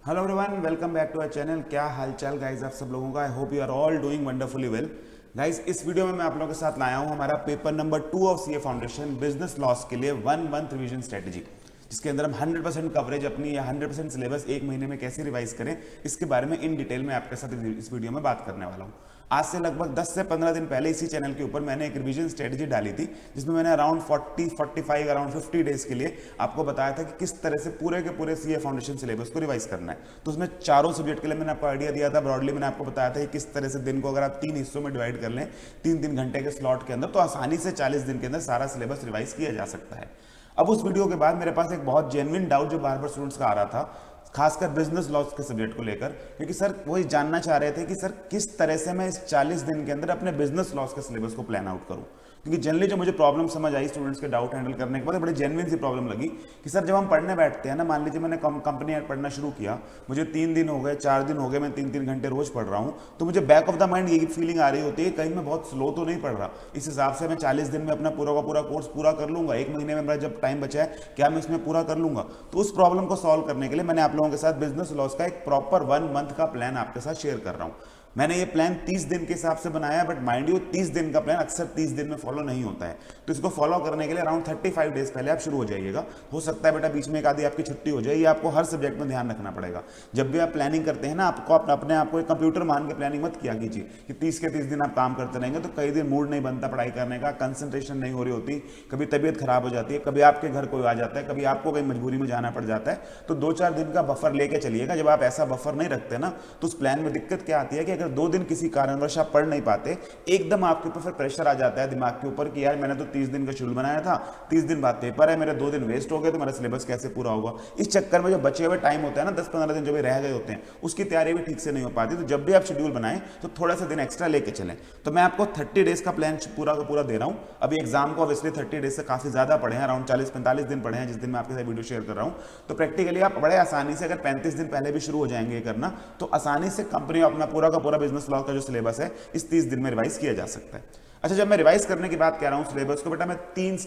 Hello everyone, welcome back to our channel. क्या हालचाल guys आप सब लोगों का। I hope you are all doing wonderfully well. Guys इस वीडियो में मैं आप लोगों के साथ लाया हूं हमारा paper number 2 of CA foundation business laws के लिए 1 मंथ रिवीजन स्ट्रेटजी, जिसके अंदर हम 100% कवरेज अपनी या 100% सिलेबस एक महीने में कैसे रिवाइज करें, इसके बारे में इन डिटेल में आपके साथ इस वीडियो में बात करने वाला हूं। आज से लगभग 10 से 15 दिन पहले इसी चैनल के ऊपर मैंने एक रिवीजन स्ट्रेटजी डाली थी, जिसमें मैंने अराउंड 45 अराउंड 50 डेज के लिए आपको बताया था कि किस तरह से पूरे के पूरे सीए फाउंडेशन सिलेबस को रिवाइज करना है। तो उसमें चारों सब्जेक्ट के लिए मैंने आपको आइडिया दिया था। ब्रॉडली मैंने आपको बताया था कि किस तरह से दिन को अगर आप 3 हिस्सों में डिवाइड कर लें 3-3 घंटे के स्लॉट के अंदर, तो आसानी से 40 दिन के अंदर सारा सिलेबस रिवाइज किया जा सकता है। अब उस वीडियो के बाद मेरे पास एक बहुत जेन्युइन डाउट जो बार बार स्टूडेंट्स का आ रहा था, खासकर बिजनेस लॉस के सब्जेक्ट को लेकर, क्योंकि सर वही जानना चाह रहे थे कि सर किस तरह से मैं इस 40 दिन के अंदर अपने बिजनेस लॉस के सिलेबस को प्लान आउट करूं। क्योंकि जनरली जो मुझे प्रॉब्लम समझ आई स्टूडेंट्स के डाउट हैंडल करने के बाद, बड़ी जेन्युइन सी प्रॉब्लम लगी कि सर जब हम पढ़ने बैठते हैं ना, मान लीजिए मैंने कंपनी पढ़ना शुरू किया, मुझे 3 दिन हो गए, 4 दिन हो गए, मैं 3-3 घंटे रोज पढ़ रहा हूं, तो मुझे बैक ऑफ द माइंड यही फीलिंग आ रही होती है कहीं मैं बहुत स्लो तो नहीं पढ़ रहा। इस हिसाब से मैं 40 दिन में अपना पूरा का पूरा कोर्स पूरा कर लूंगा, एक महीने में मेरा जब टाइम बचा है क्या मैं इसमें पूरा कर लूंगा। तो उस प्रॉब्लम को सॉल्व करने के लिए मैंने आप लोगों के साथ बिजनेस लॉस का एक प्रॉपर 1 मंथ का प्लान आपके साथ शेयर कर रहा हूं। मैंने ये प्लान 30 दिन के हिसाब से बनाया है, बट माइंड यू 30 दिन का प्लान अक्सर 30 दिन में फॉलो नहीं होता है। तो इसको फॉलो करने के लिए अराउंड 35 डेज पहले आप शुरू हो जाइएगा। हो सकता है बेटा बीच में एक आधी आपकी छुट्टी हो जाए, ये आपको हर सब्जेक्ट में ध्यान रखना पड़ेगा। जब भी आप प्लानिंग करते हैं ना, आपको अपने आप को एक कंप्यूटर मान के प्लानिंग मत किया कीजिए कि 30 के 30 दिन आप काम करते रहेंगे तो कई दिन मूड नहीं बनता पढ़ाई करने का, कंसंट्रेशन नहीं हो रही होती, कभी तबीयत खराब हो जाती है, कभी आपके घर कोई आ जाता है, कभी आपको कहीं मजबूरी में जाना पड़ जाता है। तो 2-4 दिन का बफर लेके चलिएगा। जब आप ऐसा बफर नहीं रखते ना, तो उस प्लान में दिक्कत क्या आती है कि अगर 2 दिन किसी कारणवश आप पढ़ नहीं पाते, एकदम आपके ऊपर फिर प्रेशर आ जाता है दिमाग के ऊपर कि यार मैंने तो 30 दिन का शेड्यूल बनाया था, 30 दिन बाद पेपर है, मेरे 2 दिन वेस्ट हो गए, तो मेरा सिलेबस कैसे पूरा होगा। इस चक्कर में जो बचे हुए टाइम होता है ना, 10-15 दिन जो भी रह गए होते हैं, उसकी तैयारी भी ठीक से नहीं हो पाती। तो जब भी आप शेड्यूल बनाएं तो थोड़ा सा दिन एक्स्ट्रा लेके चलें। तो मैं आपको 30 डेज का प्लान पूरा का पूरा दे रहा हूं। अभी एग्जाम को ऑब्वियसली 30 डेज से काफी ज्यादा पढ़े हैं, अराउंड 40-45 दिन पढ़े हैं जिस दिन मैं आपके साथ वीडियो शेयर कर रहा हूं। तो प्रैक्टिकली आप बड़े आसानी से अगर 35 दिन पहले भी शुरू हो जाएंगे करना, तो आसानी से कंपनी अपना पूरा का पूरा बिजनेस लॉ का जो सिलेबस है इस 30 दिन में रिवाइज किया जा सकता है। अच्छा, जब मैं रिवाइज करने की बात कर रहा हूं सिलेबस को, बेटा मैं 4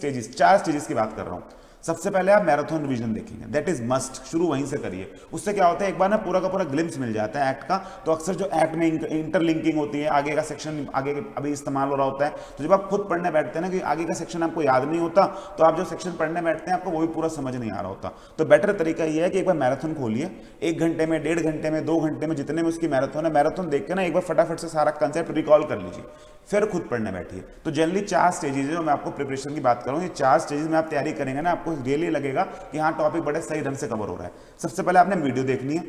स्टेजेस की बात कर रहा हूं। सबसे पहले आप मैराथन रिवीजन देखेंगे, दैट इज मस्ट, शुरू वहीं से करिए। उससे क्या होता है, एक बार ना पूरा का पूरा ग्लिम्स मिल जाता है एक्ट का। तो अक्सर जो एक्ट में इंटरलिंकिंग होती है, आगे का सेक्शन आगे अभी इस्तेमाल हो रहा होता है, तो जब आप खुद पढ़ने बैठते हैं ना कि आगे का सेक्शन आपको याद नहीं होता, तो आप जो सेक्शन पढ़ने बैठते हैं आपको वो भी पूरा समझ नहीं आ रहा होता। तो बेटर तरीका ये है कि एक बार मैराथन खोलिए, 1 घंटे में, 1.5 घंटे में, 2 घंटे में, जितने में उसकी मैराथन है, मैराथन देख के ना एक बार फटाफट से सारा कंसेप्ट रिकॉल कर लीजिए, फिर खुद पढ़ने बैठिए। तो जनरली 4 स्टेजेस है जो मैं आपको प्रिपरेशन की बात करूँ, ये 4 स्टेजेस में आप तैयारी करेंगे ना, आपको रियली लगेगा कि हाँ टॉपिक बड़े सही ढंग से कवर हो रहा है। सबसे पहले आपने वीडियो देखनी है,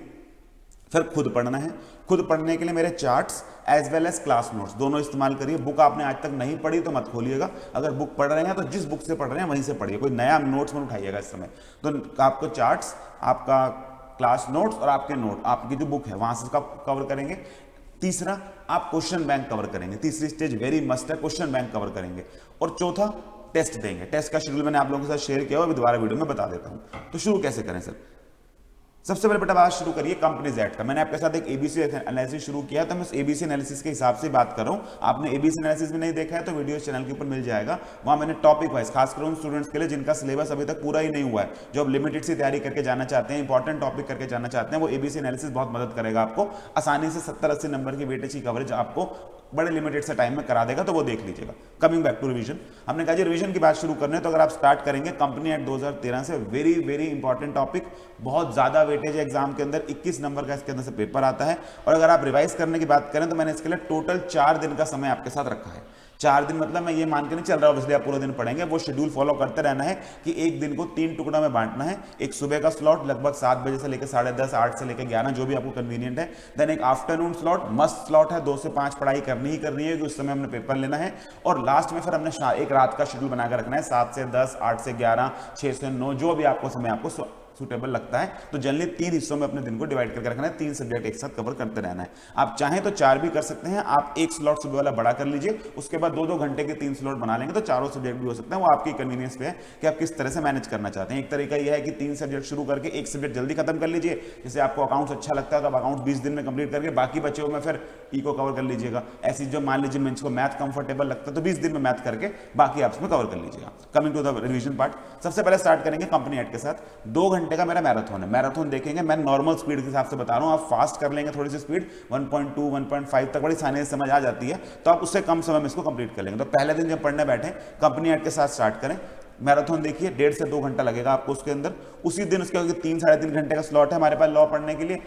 फिर खुद पढ़ना है। खुद पढ़ने के लिए मेरे charts as well as class notes दोनों इस्तेमाल करिए। बुक आपने आज तक नहीं पढ़ी तो मत खोलिएगा। अगर बुक पढ़ रहे हैं तो जिस बुक से पढ़ रहे हैं वहीं से पढ़िए, कोई नया नोट्स मत उठाइएगा इस समय। तो आपको चार्ट्स, आपका क्लास नोट्स और आपके नोट, आपकी जो बुक है वहां से कवर करेंगे। तीसरा, आप क्वेश्चन बैंक कवर करेंगे। तीसरी स्टेज वेरी मस्ट है, क्वेश्चन बैंक कवर करेंगे। और चौथा, टेस्ट देंगे। टेस्ट का शेड्यूल मैंने आप लोगों के साथ शेयर किया हुआ, दोबारा वीडियो में बता देता हूं। तो शुरू कैसे करें सर? सबसे पहले बेटा बात शुरू करिए कंपनीज एक्ट का। मैंने आपके साथ एक एबीसी एनालिसिस शुरू किया, तो मैं उस एबीसी एनालिसिस के हिसाब से बात कर रहा हूं। आपने एबीसी एनालिसिस भी नहीं देखा है तो वीडियो इस चैनल के ऊपर मिल जाएगा। वहां मैंने टॉपिक वाइज, खासकर उन स्टूडेंट्स के लिए जिनका सिलेबस अभी तक पूरा ही नहीं हुआ है, जो अब लिमिटेड सी तैयारी करके जाना चाहते हैं, इंपॉर्टेंट टॉपिक करके जाना चाहते हैं, वो एबीसी एनालिसिस बहुत मदद करेगा आपको। आसानी से 70-80 नंबर की वेटेज की कवरेज आपको बड़े लिमिटेड से टाइम में करा देगा, तो वो देख लीजिएगा। कमिंग बैक टू रिवीजन, हमने कहा जी रिवीजन की बात शुरू करने, तो अगर आप स्टार्ट करेंगे कंपनी एक्ट 2013 से, वेरी वेरी इंपॉर्टेंट टॉपिक, बहुत ज्यादा वेटेज है एग्जाम के अंदर, 21 नंबर का इसके अंदर से पेपर आता है। और अगर आप रिवाइज करने की बात करें तो मैंने इसके लिए टोटल 4 दिन का समय आपके साथ रखा है। 4 दिन मतलब मैं ये मान के नहीं चल रहा हूं इसलिए आप पूरा दिन पढ़ेंगे, वो शेड्यूल फॉलो करते रहना है कि एक दिन को 3 टुकड़ा में बांटना है। एक सुबह का स्लॉट लगभग 7 बजे से लेकर 10:30, 8 से लेकर 11, जो भी आपको कन्वीनियंट है। देन एक आफ्टरनून स्लॉट, मस्ट स्लॉट है, 2 से 5 पढ़ाई करनी ही करनी है, उस समय हमने पेपर लेना है। और लास्ट में फिर हमने एक रात का शेड्यूल बनाकर रखना है, 7 से 10, 8 से 11, 6 से 9, जो भी आपको समय आपको सुटेबल लगता है। तो जनरली 3 हिस्सों में अपने दिन को डिवाइड करके रखना है, 3 सब्जेक्ट एक साथ कवर करते रहना है। आप चाहें तो 4 भी कर सकते हैं, आप एक स्लॉट सुबह वाला बड़ा कर लीजिए, उसके बाद 2-2 घंटे के 3 स्लॉट बना लेंगे तो चारों सब्जेक्ट भी हो सकते हैं। वो आपकी कन्वीनियंस पे है कि आप किस तरह से मैनेज करना चाहते हैं। एक तरीका यह है कि 3 सब्जेक्ट शुरू करके एक सब्जेक्ट जल्दी खत्म कर लीजिए। जैसे आपको अकाउंट्स अच्छा लगता है तो आप अकाउंट्स 20 दिन में कंप्लीट करके बाकी बचे हुए में फिर ई को कवर कर लीजिएगा। ऐसी जो मान लीजिए मैं इसको मैथ कंफर्टेबल लगता है तो 20 दिन में मैथ करके बाकी आप इसमें कवर कर लीजिएगा। Coming to the revision part, सबसे पहले स्टार्ट करेंगे कंपनी एक्ट के साथ। 2 घंटे घंटे का मेरा मैराथन है, मैराथन देखेंगे। मैं नॉर्मल स्पीड के हिसाब से बता रहा हूँ, आप फास्ट कर लेंगे थोड़ी सी स्पीड 1.2 1.5 तक बड़ी आसानी से समझ आ जाती है, तो आप उससे कम समय में इसको कंप्लीट कर लेंगे। तो पहले दिन जब पढ़ने बैठे कंपनी एड के साथ स्टार्ट करें, मैराथन देखिए 1.5 से 2 घंटा लगेगा आपको उसके अंदर। उसी दिन उसके 3 साढ़े 3 घंटे का स्लॉट है हमारे पास लॉ पढ़ने के लिए,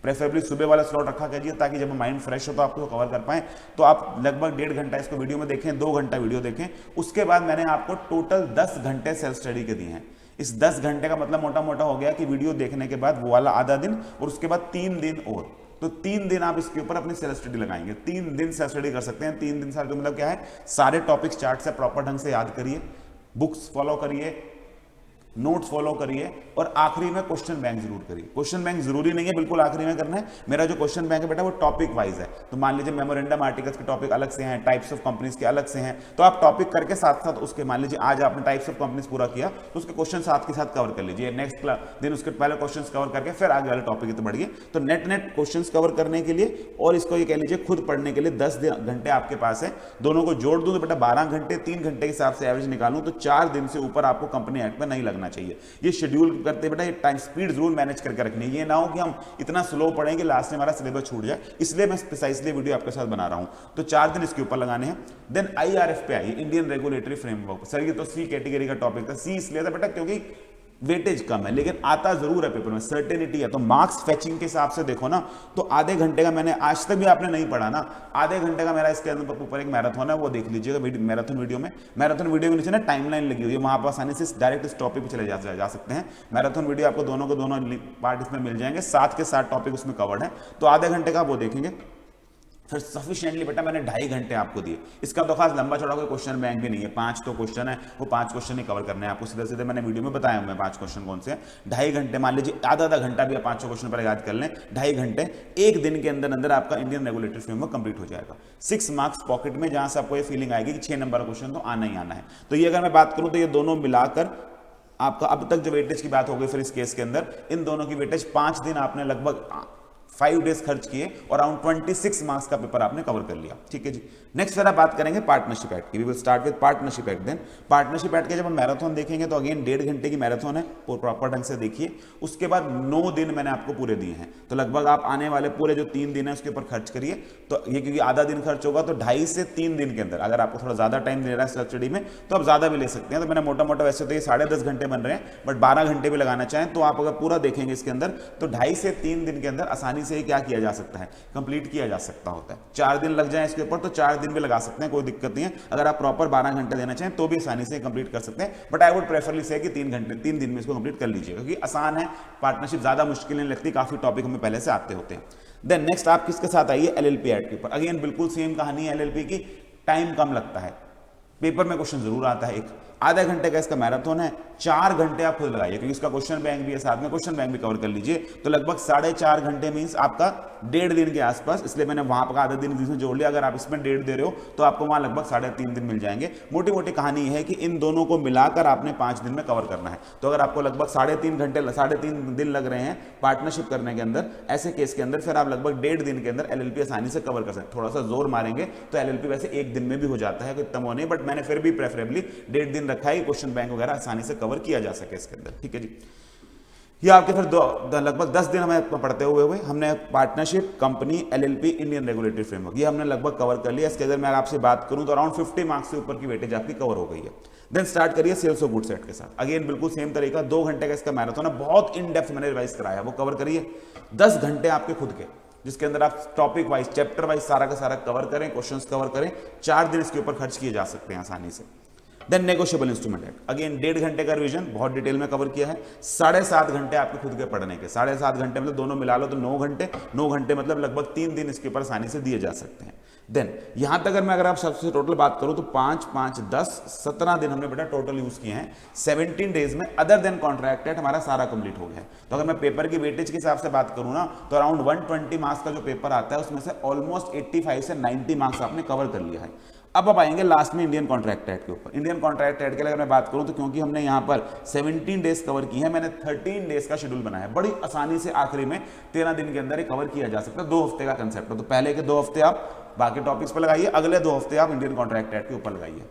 प्रेफरेबली सुबह वाला स्लॉट रखा कीजिए ताकि जब माइंड फ्रेश हो तो आपको कवर कर पाएं। तो आप लगभग 1.5 घंटा इसको वीडियो में देखें, 2 घंटा वीडियो देखें। उसके बाद मैंने आपको टोटल 10 घंटे सेल्फ स्टडी के दिए हैं। इस 10 घंटे का मतलब मोटा मोटा हो गया कि वीडियो देखने के बाद वो वाला आधा दिन और उसके बाद 3 दिन और, तो 3 दिन आप इसके ऊपर अपनी सेल्फ स्टडी लगाएंगे। 3 दिन सेल्फ स्टडी कर सकते हैं। 3 दिन साल मतलब क्या है, सारे टॉपिक्स चार्ट से प्रॉपर ढंग से याद करिए, बुक्स फॉलो करिए, नोट्स फॉलो करिए और आखिरी में क्वेश्चन बैंक जरूर करिए। क्वेश्चन बैंक जरूरी नहीं है बिल्कुल आखिरी में करना है, मेरा जो क्वेश्चन बैंक है बेटा वो टॉपिक वाइज है। तो मान लीजिए मेमोरेंडम आर्टिकल्स के टॉपिक अलग से हैं, टाइप्स ऑफ कंपनीज के अलग से हैं, तो आप टॉपिक करके साथ साथ उसके, मान लीजिए आज आपने टाइप्स ऑफ कंपनीज पूरा किया तो उसके क्वेश्चन साथ के साथ कवर कर लीजिए। नेक्स्ट दिन उसके पहले क्वेश्चन कवर करके फिर आगे वाले टॉपिक तो बढ़िए। तो नेट क्वेश्चन कवर करने के लिए और इसको ये कह लीजिए खुद पढ़ने के लिए 10 घंटे आपके पास है। दोनों को जोड़ दूं तो बेटा 12 घंटे, 3 घंटे के हिसाब से एवरेज निकालूं तो 4 दिन से ऊपर आपको कंपनी एक्ट में नहीं लगना चाहिए। ये शेड्यूल करते बेटा ये टाइम स्पीड जरूर मैनेज करके रखनी है, ये ना हो कि हम इतना स्लो पढ़ेंगे लास्ट में हमारा सिलेबस छूट जाए, इसलिए मैं प्रिसाइसली वीडियो आपके साथ बना रहा हूं। तो 4 दिन इसके ऊपर लगाने हैं। देन IRF पे आइए, इंडियन रेगुलेटरी फ्रेमवर्क। सर ये तो सी कैटेगरी का टॉपिक था, सी इसलिए था बेटा क्योंकि वेटेज कम है, लेकिन आता जरूर है पेपर में, सर्टेनिटी है। तो मार्क्स फेचिंग के हिसाब से देखो ना, तो आधे घंटे का मैंने, आज तक भी आपने नहीं पढ़ा ना, आधे घंटे का मेरा इसके अंदर ऊपर एक मैराथन है, वो देख लीजिएगा मैराथन वीडियो में। मैराथन वीडियो के नीचे ना टाइमलाइन लगी हुई है, वहां पर आसानी से डायरेक्ट इस टॉपिक पे चले जा सकते हैं। मैराथन वीडियो आपको दोनों के दोनों पार्ट इसमें मिल जाएंगे, साथ के साथ टॉपिक उसमें कवर्ड है। तो आधे घंटे का वो देखेंगे। फिर सफिशिएंटली बेटा मैंने 2.5 घंटे आपको दिए। इसका तो खास लंबा चौड़ा कोई क्वेश्चन बैंक भी नहीं है, 5 तो क्वेश्चन है, वो 5 क्वेश्चन ही कवर करने हैं आपको। सीधे सीधे मैंने वीडियो में बताया हूं 5 क्वेश्चन कौन से हैं। 2.5 घंटे, मान लीजिए आधा घंटा भी आप 5 क्वेश्चन पर याद कर लें, 2.5 घंटे, एक दिन के अंदर अंदर आपका इंडियन रेगुलेटरी फ्रेमवर्क कंप्लीट हो जाएगा। 6 मार्क्स पॉकेट में, जहां से आपको ये फीलिंग आएगी कि 6 नंबर का क्वेश्चन तो आना ही आना है। तो ये अगर मैं बात करूं तो ये दोनों मिलाकर आपका अब तक जो वेटेज की बात हो गई, फिर इस केस के अंदर इन दोनों की वेटेज 5 दिन आपने लगभग 5 डेज खर्च किए और अराउंड 26 मार्क्स का पेपर आपने कवर कर लिया। ठीक है जी। नेक्स्ट फिर आप बात करेंगे पार्टनरशिप एक्ट की। We will start with partnership act. Then partnership act के जब हम मैराथन देखेंगे तो अगेन 1.5 घंटे की मैराथन है, प्रॉपर ढंग से देखिए। उसके बाद 9 दिन मैंने आपको पूरे दिए हैं, तो लगभग आप आने वाले पूरे जो 3 दिन है उसके ऊपर खर्च करिए। तो ये क्योंकि आधा दिन खर्च होगा तो 2.5 से 3 दिन के अंदर, अगर आपको थोड़ा ज्यादा टाइम दे रहा है सेल्फ स्टडी में तो आप ज्यादा भी ले सकते हैं। तो मैंने मोटा मोटा, वैसे तो ये 10.5 घंटे बन रहे हैं, बट 12 घंटे भी लगाना चाहें तो आप अगर पूरा देखेंगे इसके अंदर तो 2.5 से 3 दिन के अंदर आसानी से क्या किया जा सकता है, कंप्लीट किया जा सकता होता है। 4 दिन लग जाए इसके ऊपर तो 4 दिन भी लगा सकते हैं, कोई दिक्कत नहीं है। अगर आप प्रॉपर 12 घंटे देना चाहें तो भी आसानी से कंप्लीट कर सकते हैं, बट आई वुड प्रेफरली से कि 3 घंटे 3 दिन में इसको कंप्लीट कर लीजिएगा, क्योंकि आसान है। पार्टनरशिप ज्यादा मुश्किल नहीं लगती, काफी टॉपिक हमें पहले से आते होते हैं। देन नेक्स्ट आप किसके साथ आइए, LLP एक्ट के ऊपर। अगेन बिल्कुल सेम कहानी है LLP की, टाइम कम लगता है, पेपर में क्वेश्चन जरूर आता है। एक आधा घंटे का इसका मैराथन है, 4 घंटे आप खुद लगाइए, क्योंकि इसका क्वेश्चन बैंक भी है साथ में, क्वेश्चन बैंक भी कवर कर लीजिए। तो लगभग 4.5 घंटे मींस आपका 1.5 दिन के आसपास, इसलिए मैंने वहां पर आधा दिन इसमें जोड़ लिया। अगर आप इसमें 1.5 दे रहे हो तो आपको वहां लगभग 3.5 दिन मिल जाएंगे। मोटी मोटी कहानी यह है कि इन दोनों को मिलाकर आपने 5 दिन में कवर करना है। तो अगर आपको लगभग 3.5 दिन लग रहे हैं पार्टनरशिप करने के अंदर, ऐसे केस के अंदर फिर आप लगभग 1.5 दिन के अंदर LLP आसानी से कवर कर सकते हैं। थोड़ा सा जोर मारेंगे तो LLP वैसे 1 दिन में भी हो जाता है, कोई इतना वो नहीं, बट मैंने फिर भी प्रेफरेबली 1.5 दिन रखा है, क्वेश्चन बैंक वगैरह आसानी से कवर किया जा सके इसके अंदर। ठीक है जी। ये आपके फिर लगभग 10 दिन हमें पढ़ते हुए हमने partnership, company, LLP, Indian regulatory framework, ये हमने लगभग कवर कर लिया। इसके अंदर मैं आपसे बात करूं तो अराउंड 50 मार्क्स से ऊपर की वेटेज आपकी कवर हो गई है। देन स्टार्ट करिए सेल्स ऑफ गुड्स एक्ट के साथ। अगेन बिल्कुल सेम तरीका, 2 घंटे का इसका मैराथन है, बहुत इन डेप्थ मैंने रिवाइज कराया, वो कवर करिए। 10 घंटे आपके खुद के, जिसके अंदर आप टॉपिक वाइज, चैप्टर वाइज सारा का सारा कवर करें, क्वेश्चंस कवर करें। 4 दिन इसके ऊपर खर्च किए जा सकते हैं आसानी से। Then negotiable instrument act, again 1.5 घंटे का रिवीजन, बहुत डिटेल में कवर किया है। 7.5 घंटे आपके खुद के पढ़ने के, 7.5 घंटे मतलब दोनों मिला लो तो 9 घंटे, 9 घंटे मतलब लगभग 3 दिन इसके ऊपर आसानी से दिए जा सकते हैं। देन यहां तक अगर आप सबसे टोटल बात करूं तो 5, 5, 10, 17 दिन हमने बेटा टोटल यूज किए हैं। 17 डेज में अदर देन कॉन्ट्रैक्ट एक्ट हमारा सारा कंप्लीट हो गया है। तो अगर मैं पेपर की वेटेज के हिसाब से बात करूं ना तो अराउंड 120 मार्क्स का जो पेपर आता है उसमें से ऑलमोस्ट 85 से 90 मार्क्स आपने कवर कर लिया है। अब आप आएंगे लास्ट में इंडियन कॉन्ट्रैक्ट एक्ट के ऊपर। इंडियन कॉन्ट्रैक्ट एक्ट के लिए अगर मैं बात करूं तो क्योंकि हमने यहां पर 17 डेज कवर की है, मैंने 13 डेज का शेड्यूल बनाया है। बड़ी आसानी से आखिरी में 13 दिन के अंदर ही कवर किया जा सकता है। 2 हफ्ते का कंसेप्ट है, तो पहले के 2 हफ्ते आप बाकी टॉपिक्स पर लगाइए, अगले 2 हफ्ते आप इंडियन कॉन्ट्रैक्ट एक्ट के ऊपर लगाइए।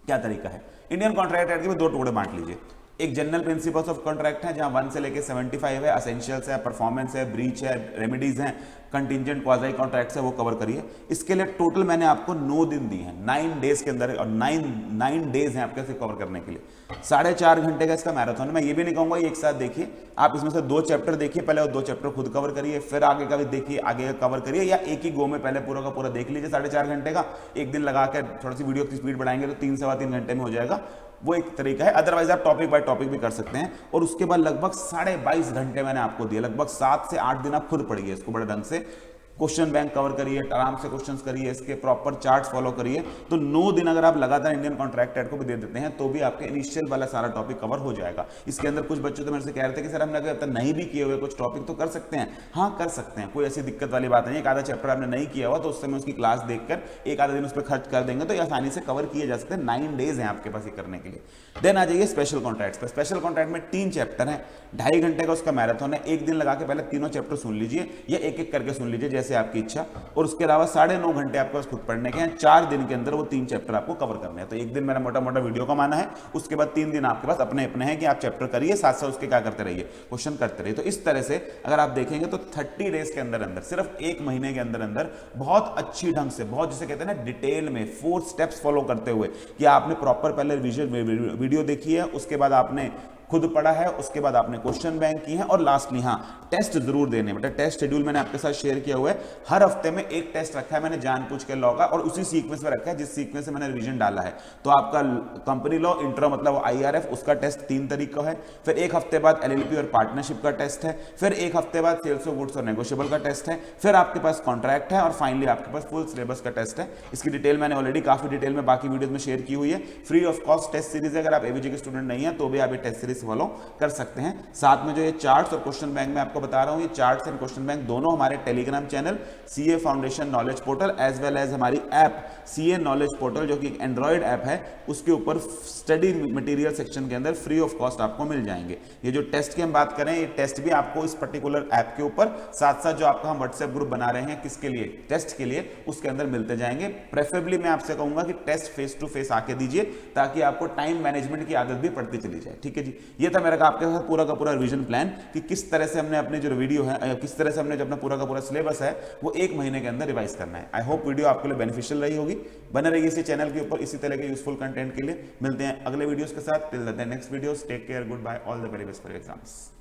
क्या तरीका है, इंडियन कॉन्ट्रैक्ट एक्ट के 2 टुकड़े बांट लीजिए। एक जनरल प्रिंसिपल्स ऑफ कॉन्ट्रैक्ट है जहां 1 से लेके 75 है, असेंशियल्स है, परफॉर्मेंस है, ब्रीच है, रेमेडीज हैं, कंटिजेंट क्वाजी कॉन्ट्रैक्ट्स है, वो कवर करिए। इसके लिए टोटल मैंने आपको 9 दिन दिए हैं, 9 डेज के अंदर, और 9 डेज हैं आपके कवर करने के लिए। 4.5 घंटे का इसका मैराथन है। मैं ये भी नहीं कहूंगा एक साथ देखिए, आप इसमें से 2 चैप्टर देखिए पहले, और 2 चैप्टर खुद कवर करिए, फिर आगे का भी देखिए, आगे का कवर करिए, या एक ही गो में पहले पूरा का पूरा देख लीजिए 4.5 घंटे का। एक दिन लगा के थोड़ी सी वीडियो की स्पीड बढ़ाएंगे तो 3 सवा 3 घंटे में हो जाएगा, वो एक तरीका है। अदरवाइज आप टॉपिक बाय टॉपिक भी कर सकते हैं। और उसके बाद लगभग 22.5 घंटे मैंने आपको दिए, लगभग 7 से 8 दिन आप खुद पढ़िए इसको बड़े ढंग से। क्वेश्चन बैंक कवर करिए, आराम से क्वेश्चंस करिए, इसके प्रॉपर चार्ट्स फॉलो करिए। तो 9 दिन अगर आप लगातार इंडियन कॉन्ट्रैक्ट एक्ट को भी दे देते हैं तो भी आपके इनिशियल वाला सारा टॉपिक कवर हो जाएगा। इसके अंदर कुछ बच्चे तो मेरे से कह रहे थे कि सर हमने अगर नहीं भी किए हुए कुछ टॉपिक तो कर सकते हैं। हाँ कर सकते हैं, कोई ऐसी दिक्कत वाली बात नहीं है। एक आधा चैप्टर आपने नहीं किया हुआ तो उस समय उसकी क्लास देखकर एक आधा दिन उस पर खर्च कर देंगे तो आसानी से कवर किए जा सकते हैं। 9 डेज हैं आपके पास ये करने के लिए। देन आ जाइए स्पेशल कॉन्ट्रैक्ट्स पर। स्पेशल कॉन्ट्रैक्ट में 3 चैप्टर हैं, 2.5 घंटे का उसका मैराथन है। एक दिन लगा के पहले तीनों चैप्टर सुन लीजिए या एक एक करके सुन लीजिए जैसे आपकी इच्छा। और उसके अलावा 9.5 घंटे आपके पास खुद पढ़ने के हैं। 4 दिन के अंदर वो 3 चैप्टर आपको कवर करने हैं। तो एक दिन मेरा मोटा मोटा वीडियो का माना है, उसके बाद 3 दिन आपके पास अपने अपने हैं कि आप चैप्टर करिए, साथ साथ उसके क्या करते रहिए, क्वेश्चन करते रहिए। तो इस तरह से अगर आप देखेंगे तो 30 डेज के अंदर अंदर, सिर्फ 1 महीने के अंदर अंदर बहुत अच्छी ढंग से, बहुत जिसे कहते हैं ना डिटेल में 4 स्टेप्स फॉलो करते हुए कि आपने प्रॉपर पहले विजुअल वीडियो देखी है, उसके बाद आपने खुद पढ़ा है, उसके बाद आपने क्वेश्चन बैंक की है, और लास्टली हाँ टेस्ट जरूर देने। बेटा टेस्ट शेड्यूल मैंने आपके साथ शेयर किया हुआ है। हर हफ्ते में एक टेस्ट रखा है मैंने जानबूझ के लॉ का, और उसी सीक्वेंस में रखा है जिस सीक्वेंस से मैंने रिवीजन डाला है। तो आपका कंपनी लॉ इंट्रो मतलब IRF, उसका टेस्ट 3 तारीख का है। फिर एक हफ्ते बाद LLP और पार्टनरशिप का टेस्ट है। फिर एक हफ्ते बाद सेल्स ऑफ गुड्स और नेगोशिएबल का टेस्ट है। फिर आपके पास कॉन्ट्रैक्ट है, और फाइनली आपके पास फुल सिलेबस का टेस्ट है। इसकी डिटेल मैंने ऑलरेडी काफी डिटेल में बाकी वीडियोस में शेयर की हुई है। Free of cost test series है। अगर आप ABG के स्टूडेंट नहीं है तो भी आप ये टेस्ट सीरीज फॉलो कर सकते हैं। साथ में जो ये चार्ट्स और क्वेश्चन बैंक मैं आपको बता रहा हूं, ये चार्ट्स एंड क्वेश्चन बैंक दोनों हमारे Telegram channel CA foundation knowledge portal as well as हमारी ऐप CA नॉलेज पोर्टल जो कि एक एंड्रॉइड ऐप है, उसके ऊपर स्टडी मटेरियल सेक्शन के अंदर फ्री ऑफ कॉस्ट आपको मिल जाएंगे। ये जो टेस्ट की हम बात करें, ये टेस्ट भी आपको इस पर्टिकुलर ऐप के ऊपर, साथ साथ जो आपका हम व्हाट्सएप ग्रुप बना रहे हैं किसके लिए, टेस्ट के लिए, उसके अंदर मिलते जाएंगे। प्रेफरेबली मैं आपसे कहूंगा कि टेस्ट फेस टू फेस आके दीजिए ताकि आपको टाइम मैनेजमेंट की आदत भी पड़ती चली जाए। ठीक है जी, ये था मेरा आपके साथ पूरा का पूरा रिवीजन प्लान कि किस तरह से हमने अपने जो वीडियो है, किस तरह से हमने जो अपना पूरा का पूरा सिलेबस है वो 1 महीने के अंदर रिवाइज करना है। आई होप वीडियो आपके लिए बेनिफिशियल रही होगी। बने रहिए इसी चैनल के ऊपर इसी तरह के यूजफुल कंटेंट के लिए। मिलते हैं अगले वीडियोस के साथ। Till the next videos, take care, goodbye, all the very best for exams.